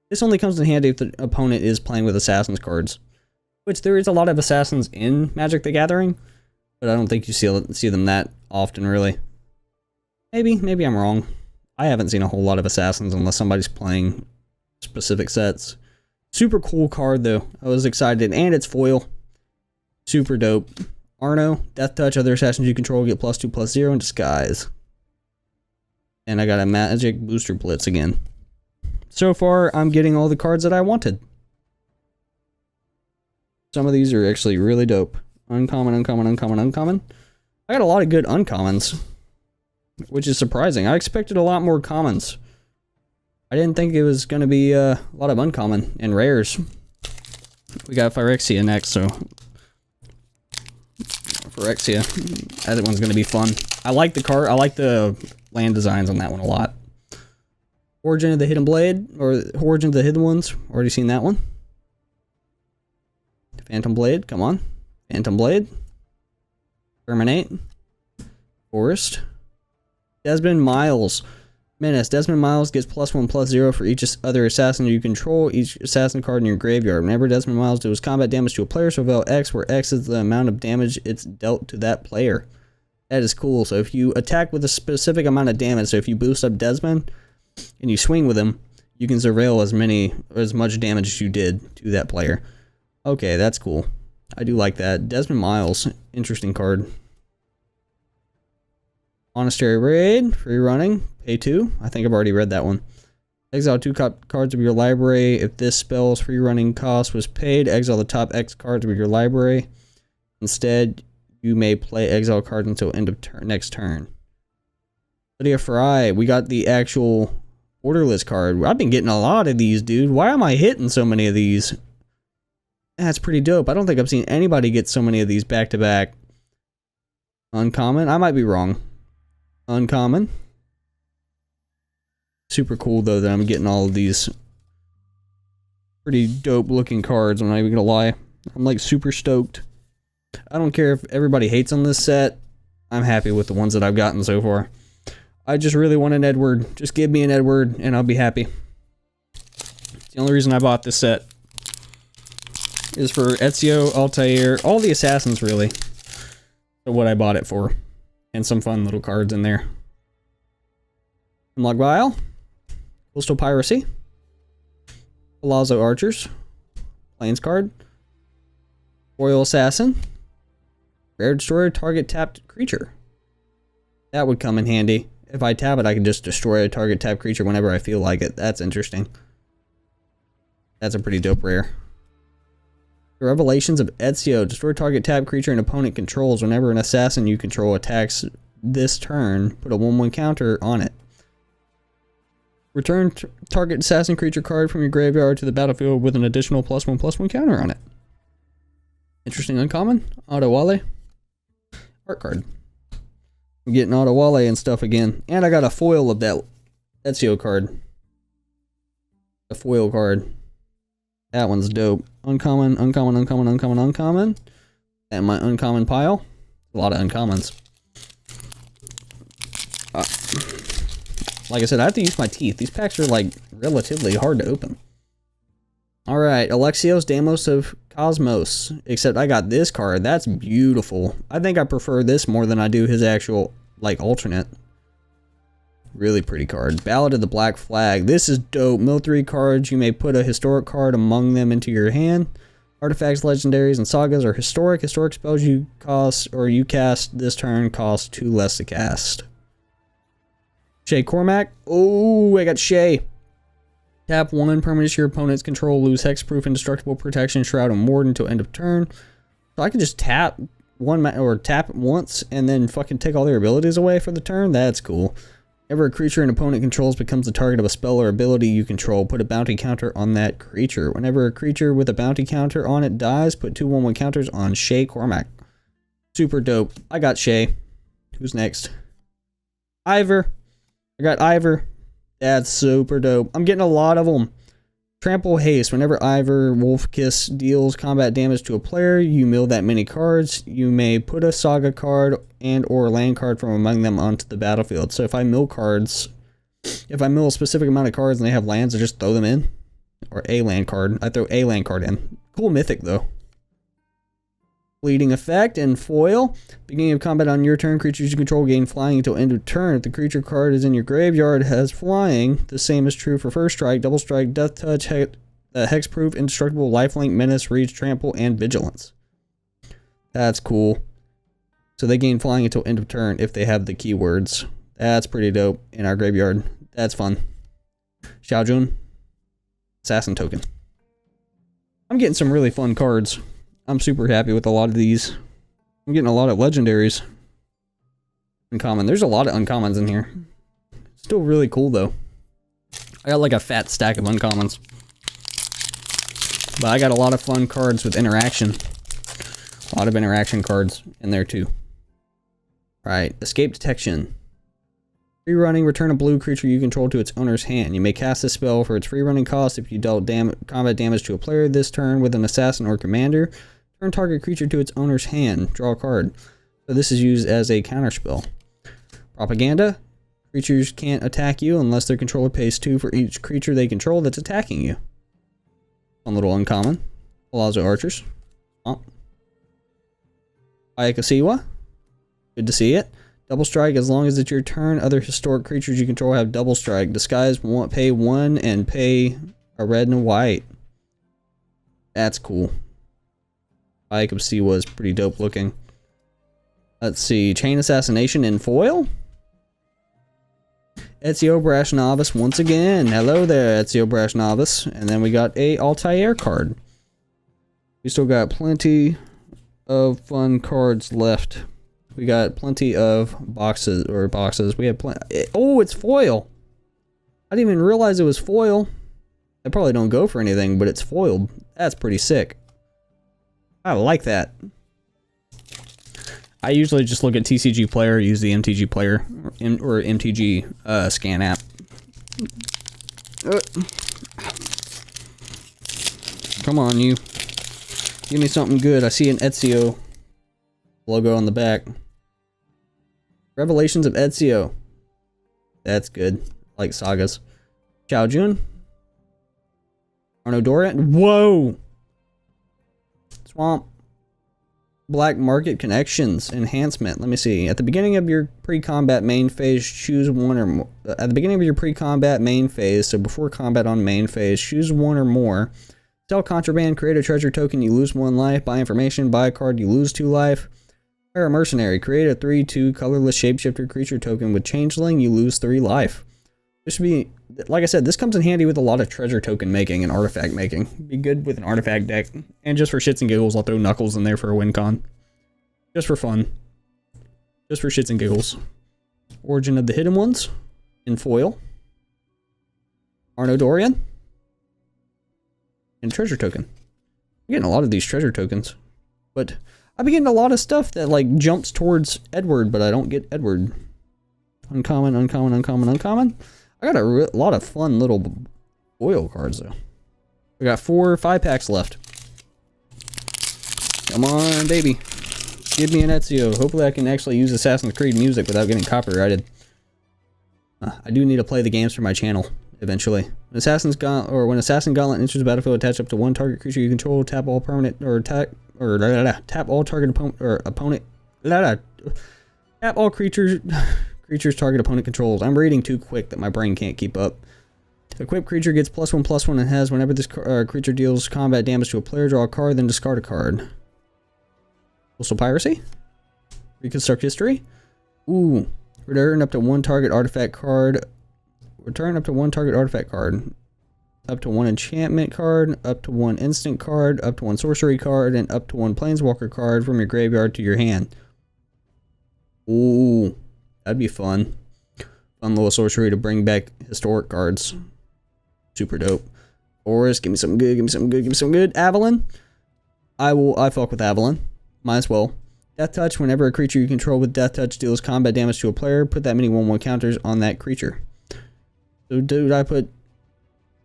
This only comes in handy if the opponent is playing with assassins cards, which there is a lot of assassins in Magic the Gathering, but I don't think you see them that often, really. Maybe I'm wrong. I haven't seen a whole lot of assassins unless somebody's playing specific sets. Super cool card though. I was excited, and it's foil. Super dope. Arno, Death Touch. Other assassins you control get +2/+0 in disguise. And I got a Magic Booster Blitz again. So far, I'm getting all the cards that I wanted. Some of these are actually really dope. Uncommon, uncommon, uncommon, uncommon. I got a lot of good uncommons, which is surprising. I expected a lot more commons. I didn't think it was going to be a lot of uncommon and rares. We got Phyrexia next, so Phyrexia. That one's going to be fun. I like the card. I like the land designs on that one a lot. Origin of the Hidden Blade, or Origin of the Hidden Ones. Already seen that one. Phantom Blade, come on. Phantom Blade. Terminate. Forest. Desmond Miles. Menace. Desmond Miles gets +1/+0 for each other assassin you control, each assassin card in your graveyard. Whenever Desmond Miles deals combat damage to a player, so avail X, where X is the amount of damage it's dealt to that player. That is cool. So if you attack with a specific amount of damage, so if you boost up Desmond and you swing with him, you can surveil as much damage as you did to that player. Okay, that's cool. I do like that. Desmond Miles, interesting card. Monastery Raid, free running, pay 2. I think I've already read that one. Exile 2 cards of your library. If this spell's free running cost was paid, exile the top X cards of your library. Instead, you may play exile cards until end of next turn. Lydia Fry, we got the actual orderless card. I've been getting a lot of these, dude. Why am I hitting so many of these? That's pretty dope. I don't think I've seen anybody get so many of these back to back. Uncommon? I might be wrong. Uncommon. Super cool though that I'm getting all of these pretty dope looking cards. I'm not even gonna lie. I'm like super stoked. I don't care if everybody hates on this set. I'm happy with the ones that I've gotten so far. I just really want an Edward. Just give me an Edward and I'll be happy. It's the only reason I bought this set. Is for Ezio, Altair, all the assassins really. So what I bought it for. And some fun little cards in there. Hemlock Vial. Coastal Piracy. Palazzo Archers. Plains card. Royal Assassin. Rare Destroyer, target tapped creature. That would come in handy. If I tap it, I can just destroy a target tapped creature whenever I feel like it. That's interesting. That's a pretty dope rare. The Revelations of Ezio. Destroy target tapped creature an opponent controls. Whenever an assassin you control attacks this turn, put a 1/1 counter on it. Return target assassin creature card from your graveyard to the battlefield with an additional +1/+1 counter on it. Interesting uncommon. Adewale. Art card. I'm getting Adewale and stuff again. And I got a foil of that Ezio card. A foil card. That one's dope. Uncommon, uncommon, uncommon, uncommon, uncommon. And my uncommon pile. A lot of uncommons. Like I said, I have to use my teeth. These packs are like relatively hard to open. Alright, Alexios Deimos of Cosmos. Except I got this card. That's beautiful. I think I prefer this more than I do his actual, like, alternate. Really pretty card. Ballad of the Black Flag. This is dope. Mill 3 cards. You may put a historic card among them into your hand. Artifacts, legendaries, and sagas are historic. Historic spells you cast this turn cost 2 less to cast. Shay Cormac. Oh, I got Shay. Tap 1 permanents your opponent's control. Lose hexproof, indestructible protection, shroud, and ward until end of turn. So I can just tap tap once and then fucking take all their abilities away for the turn. That's cool. Whenever a creature an opponent controls becomes the target of a spell or ability you control, put a bounty counter on that creature. Whenever a creature with a bounty counter on it dies, put 2 1/1 counters on Shay Cormac. Super dope. I got Shay. Who's next? Ivor. I got Ivor. That's super dope. I'm getting a lot of them. Trample Haste. Whenever Ivor Wolfkiss deals combat damage to a player, you mill that many cards. You may put a saga card and or land card from among them onto the battlefield. So if I mill cards, if I mill a specific amount of cards and they have lands, I just throw them in. Or a land card. I throw a land card in. Cool mythic though. Fleeting Effect and Foil. Beginning of combat on your turn, creatures you control gain flying until end of turn. If the creature card is in your graveyard has flying, the same is true for First Strike, Double Strike, Death Touch, Hexproof, Indestructible, Lifelink, Menace, Reach, Trample, and Vigilance. That's cool. So they gain flying until end of turn if they have the keywords. That's pretty dope in our graveyard. That's fun. Xiaojun. Assassin Token. I'm getting some really fun cards. I'm super happy with a lot of these. I'm getting a lot of legendaries. Uncommon. There's a lot of uncommons in here. Still really cool though. I got like a fat stack of uncommons. But I got a lot of fun cards with interaction. A lot of interaction cards in there too. Right. Escape Detection. Free running, return a blue creature you control to its owner's hand. You may cast this spell for its free running cost if you dealt combat damage to a player this turn with an assassin or commander. Turn target creature to its owner's hand. Draw a card. So this is used as a counterspell. Propaganda. Creatures can't attack you unless their controller pays 2 for each creature they control that's attacking you. Fun little uncommon. Palazzo Archers. Ayakasiwa. Good to see it. Double Strike. As long as it's your turn, other historic creatures you control have Double Strike. Disguise, pay 1 and pay a red and a white. That's cool. Ayakasiwa is pretty dope looking. Let's see. Chain Assassination in foil. Ezio Brash Novice once again. Hello there, Ezio Brash Novice. And then we got a Altair card. We still got plenty of fun cards left. We got plenty of boxes. We have plenty. Oh, it's foil. I didn't even realize it was foil. I probably don't go for anything, but it's foiled. That's pretty sick. I like that. I usually just look at TCG Player, use the MTG Player or MTG scan app. Come on, you. Give me something good. I see an Ezio logo on the back. Revelations of Ezio. That's good. I like sagas. Xiaojun. Arno Dorian. Whoa! Swamp. Black Market Connections Enhancement. Let me see. At the beginning of your pre-combat main phase, choose one or more. At the beginning of your pre-combat main phase, so before combat on main phase, choose one or more. Sell contraband, create a treasure token, you lose 1 life. Buy information, buy a card, you lose 2 life. Hire a mercenary, create a 3/2 colorless shapeshifter creature token with changeling, you lose 3 life. This should be, like I said, this comes in handy with a lot of treasure token making and artifact making. Be good with an artifact deck. And just for shits and giggles, I'll throw Knuckles in there for a win con. Just for fun. Just for shits and giggles. Origin of the Hidden Ones in foil. Arno Dorian. And treasure token. I'm getting a lot of these treasure tokens. But I've been getting a lot of stuff that like jumps towards Edward, but I don't get Edward. Uncommon, uncommon, uncommon, uncommon. I got a lot of fun little foil cards though. We got 4 or 5 packs left. Come on, baby. Give me an Ezio. Hopefully I can actually use Assassin's Creed music without getting copyrighted. I do need to play the games for my channel eventually. When Assassin Gauntlet enters the battlefield, attach up to 1 target creature you control, tap all permanent or tap all target opponent tap all creatures creatures target opponent controls. I'm reading too quick that my brain can't keep up. Equipped creature gets +1/+1 and has whenever this creature deals combat damage to a player, draw a card, then discard a card. Coastal Piracy? Reconstruct history? Ooh. Return up to 1 target artifact card. Return up to 1 target artifact card. Up to 1 enchantment card, up to 1 instant card, up to 1 sorcery card, and up to 1 planeswalker card from your graveyard to your hand. Ooh. That'd be fun. Fun little sorcery to bring back historic cards. Super dope. Forest, give me something good, give me something good, give me something good. Avalon. I fuck with Avalon. Might as well. Death Touch, whenever a creature you control with Death Touch deals combat damage to a player, put that many 1/1 counters on that creature. So dude, I put...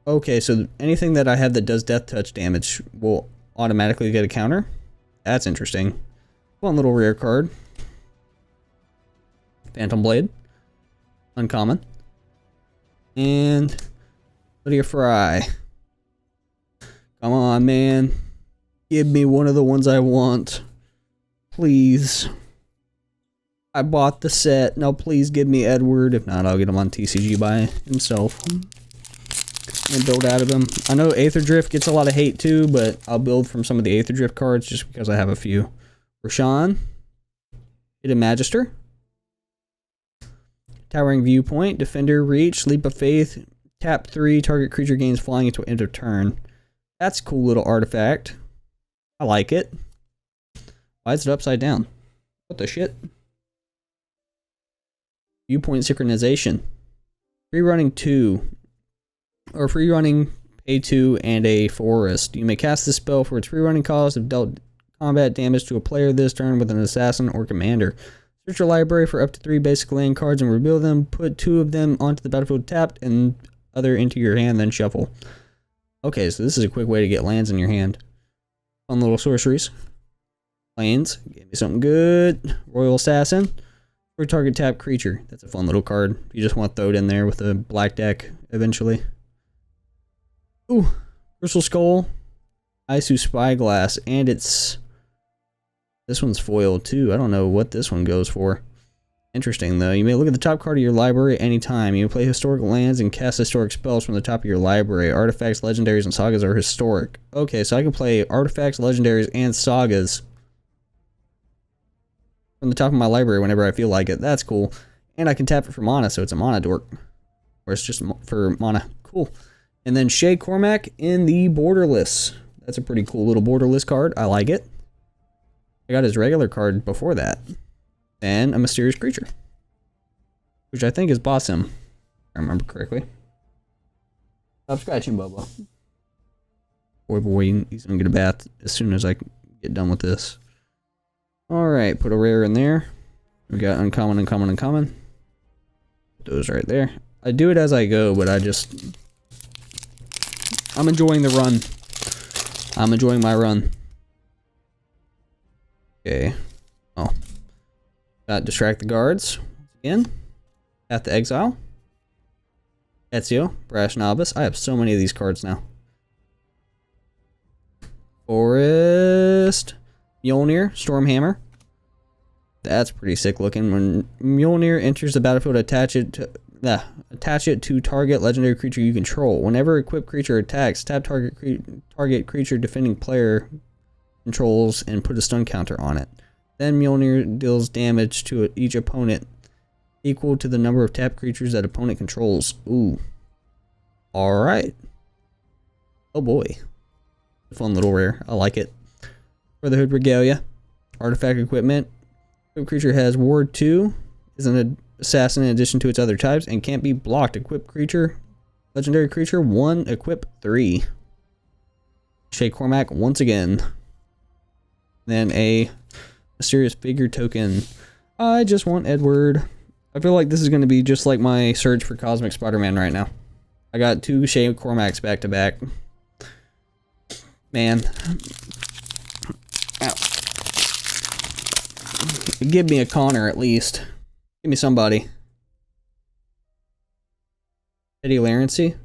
Okay, so anything that I have that does Death Touch damage will automatically get a counter? That's interesting. One little rare card. Phantom Blade. Uncommon. And... Lydia Fry. Come on, man. Give me one of the ones I want. Please. I bought the set. Now please give me Edward. If not, I'll get him on TCG by himself. And build out of him. I know Aether Drift gets a lot of hate too, but I'll build from some of the Aether Drift cards just because I have a few. Rashawn. Hidden Magister. Towering Viewpoint. Defender Reach. Leap of Faith. Tap 3. Target creature gains flying into end of turn. That's a cool little artifact. I like it. Why is it upside down? What the shit? Viewpoint Synchronization. Free running 2. Or free running pay 2 and a forest. You may cast this spell for its free running cost if dealt combat damage to a player this turn with an assassin or commander. Search your library for up to 3 basic land cards and reveal them. Put 2 of them onto the battlefield tapped and other into your hand, then shuffle. Okay, so this is a quick way to get lands in your hand. Fun little sorceries. Planes. Give me something good. Royal Assassin. For target tap creature. That's a fun little card. You just want to throw it in there with a black deck eventually. Ooh. Crystal Skull. Isu Spyglass. And it's... This one's foiled too. I don't know what this one goes for. Interesting though. You may look at the top card of your library at any time. You may play historical lands and cast historic spells from the top of your library. Artifacts, legendaries, and sagas are historic. Okay, so I can play artifacts, legendaries, and sagas from the top of my library whenever I feel like it. That's cool. And I can tap it for mana, so it's a mana dork. Or it's just for mana. Cool. And then Shay Cormac in the Borderless. That's a pretty cool little Borderless card. I like it. I got his regular card before that. And a Mysterious Creature. Which I think is Bossum. If I remember correctly. Stop scratching, Bubba. Boy, he's gonna get a bath as soon as I get done with this. Alright, put a rare in there. We got uncommon, uncommon, uncommon. Put those right there. I do it as I go, but I'm enjoying the run. I'm enjoying my run. Okay. Oh. Got Distract the Guards. Again. At the Exile. Ezio. Brash Novice. I have so many of these cards now. Forest. Mjolnir. Stormhammer. That's pretty sick looking. When Mjolnir enters the battlefield, attach it to target legendary creature you control. Whenever equipped creature attacks, tap target creature defending player controls and put a stun counter on it. Then Mjolnir deals damage to each opponent equal to the number of tapped creatures that opponent controls. Ooh. Alright. Oh boy. Fun little rare. I like it. Brotherhood Regalia. Artifact equipment. Equipped creature has Ward 2. Is an assassin in addition to its other types and can't be blocked. Equipped creature. Legendary creature 1. Equip 3. Shay Cormac once again. Then a Mysterious Figure token. I just want Edward. I feel like this is going to be just like my search for Cosmic Spider-Man right now. I got 2 Shay Cormacs back to back. Man. Ow. Give me a Connor at least. Give me somebody. Petty Larency.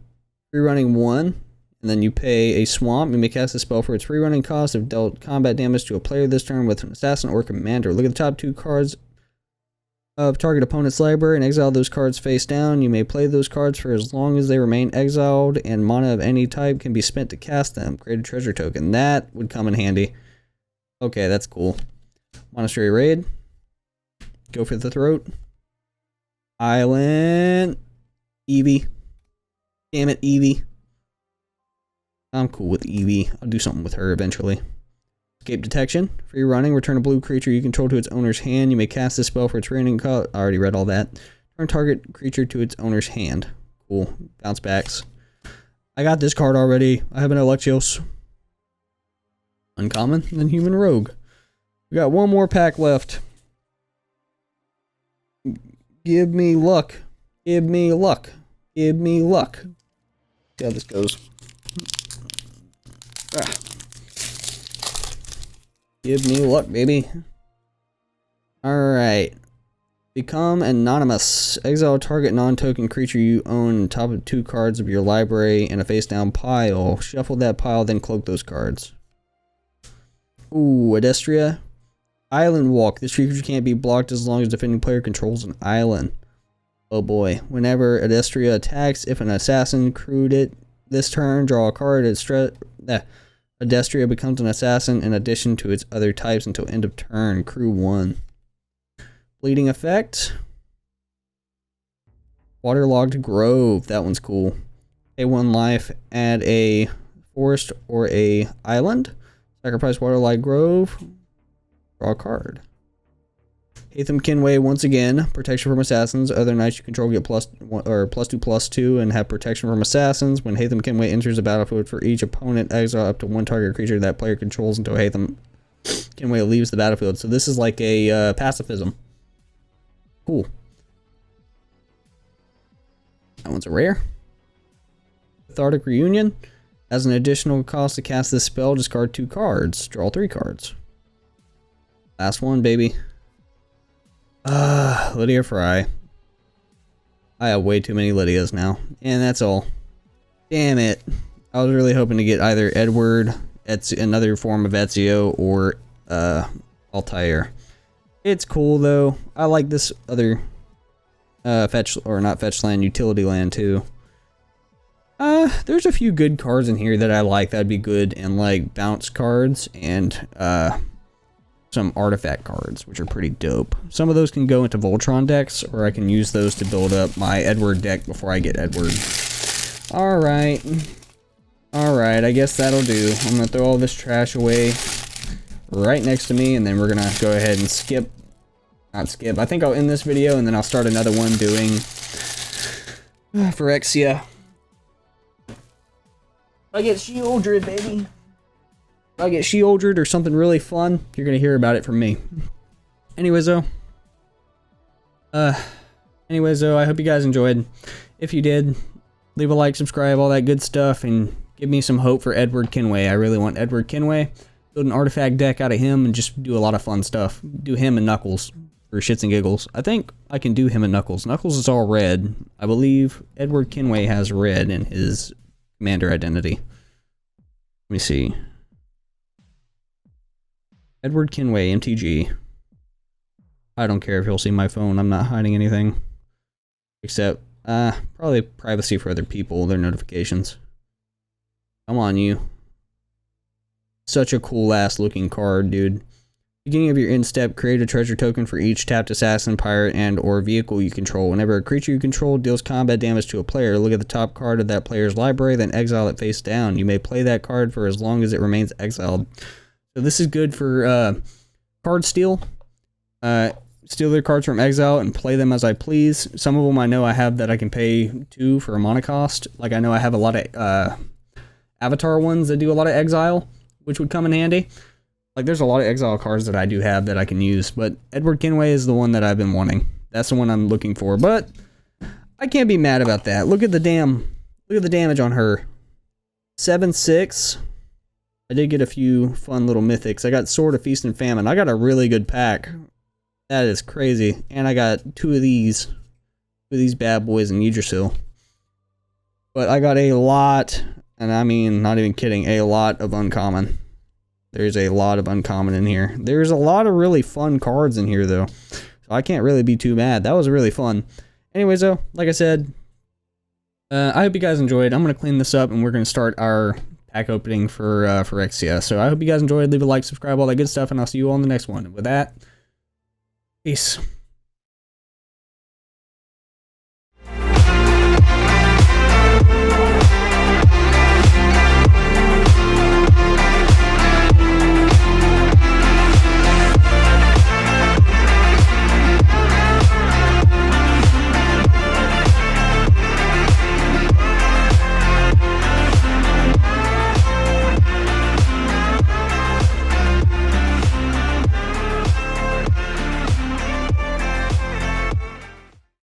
Free running 1. And then you pay a swamp. You may cast a spell for its free running cost if dealt combat damage to a player this turn with an assassin or commander. Look at the top 2 cards of target opponent's library and exile those cards face down. You may play those cards for as long as they remain exiled, and mana of any type can be spent to cast them. Create a treasure token. That would come in handy. Okay, that's cool. Monastery Raid. Go for the throat. Island. Eevee. Damn it, Eevee. I'm cool with Eevee. I'll do something with her eventually. Escape Detection. Free running. Return a blue creature you control to its owner's hand. You may cast this spell for its remaining color. I already read all that. Turn target creature to its owner's hand. Cool. Bounce backs. I got this card already. I have an Alexios. Uncommon. And then Human Rogue. We got one more pack left. Give me luck. Give me luck. Give me luck. See how this goes. Ah. Give me luck, baby. Alright. Become anonymous. Exile a target non-token creature you own on top of 2 cards of your library in a face-down pile. Shuffle that pile, then cloak those cards. Ooh, Adestria. Island Walk. This creature can't be blocked as long as the defending player controls an island. Oh boy. Whenever Adestria attacks, if an assassin crewed it this turn, draw a card. Adestria becomes an assassin in addition to its other types until end of turn. Crew 1. Bleeding effect. Waterlogged Grove. That one's cool. Pay 1 life. Add a forest or a island. Sacrifice Waterlogged Grove. Draw a card. Hatham Kenway once again. Protection from assassins. Other knights you control get +2/+2 and have protection from assassins. When Hatham Kenway enters the battlefield for each opponent, exile up to 1 target creature that player controls until Hatham Kenway leaves the battlefield. So this is like a pacifism. Cool. That one's a rare. Cathartic Reunion. As an additional cost to cast this spell, discard 2 cards. Draw 3 cards. Last one, baby. Lydia Fry. I have way too many Lydias now. And that's all. Damn it. I was really hoping to get either Edward, another form of Ezio, or Altair. It's cool though. I like this other not fetch land, utility land too. There's a few good cards in here that I like that'd be good, and like bounce cards and some artifact cards, which are pretty dope. Some of those can go into Voltron decks, or I can use those to build up my Edward deck before I get Edward. Alright. Alright, I guess that'll do. I'm gonna throw all this trash away right next to me, and then we're gonna go ahead and skip. Not skip. I think I'll end this video, and then I'll start another one doing Phyrexia. I get Shieldred, baby. If I get Shieldred or something really fun, you're gonna hear about it from me. Anyways though, I hope you guys enjoyed. If you did, leave a like, subscribe, all that good stuff, and give me some hope for Edward Kenway. I really want Edward Kenway. Build an artifact deck out of him and just do a lot of fun stuff. Do him and Knuckles for shits and giggles. I think I can do him and Knuckles. Knuckles is all red. I believe Edward Kenway has red in his commander identity. Let me see. Edward Kenway, MTG. I don't care if you'll see my phone. I'm not hiding anything. Except, probably privacy for other people, their notifications. Come on, you. Such a cool ass looking card, dude. Beginning of your end step, create a treasure token for each tapped assassin, pirate, and or vehicle you control. Whenever a creature you control deals combat damage to a player, look at the top card of that player's library, then exile it face down. You may play that card for as long as it remains exiled. So this is good for card steal. Steal their cards from exile and play them as I please. Some of them I know I have that I can pay to for a mana cost. Like I know I have a lot of avatar ones that do a lot of exile, which would come in handy. Like there's a lot of exile cards that I do have that I can use, but Edward Kenway is the one that I've been wanting. That's the one I'm looking for, but I can't be mad about that. Look at the damage on her. 7/6. I did get a few fun little mythics. I got Sword of Feast and Famine. I got a really good pack. That is crazy. And I got two of these bad boys in Yggdrasil. But I got a lot, and I mean, not even kidding, a lot of uncommon. There's a lot of uncommon in here. There's a lot of really fun cards in here, though. So I can't really be too mad. That was really fun. Anyways, though, like I said, I hope you guys enjoyed. I'm going to clean this up, and we're going to start our pack opening for Ezio. So I hope you guys enjoyed. Leave a like, subscribe, all that good stuff, and I'll see you all in the next one. And with that, peace.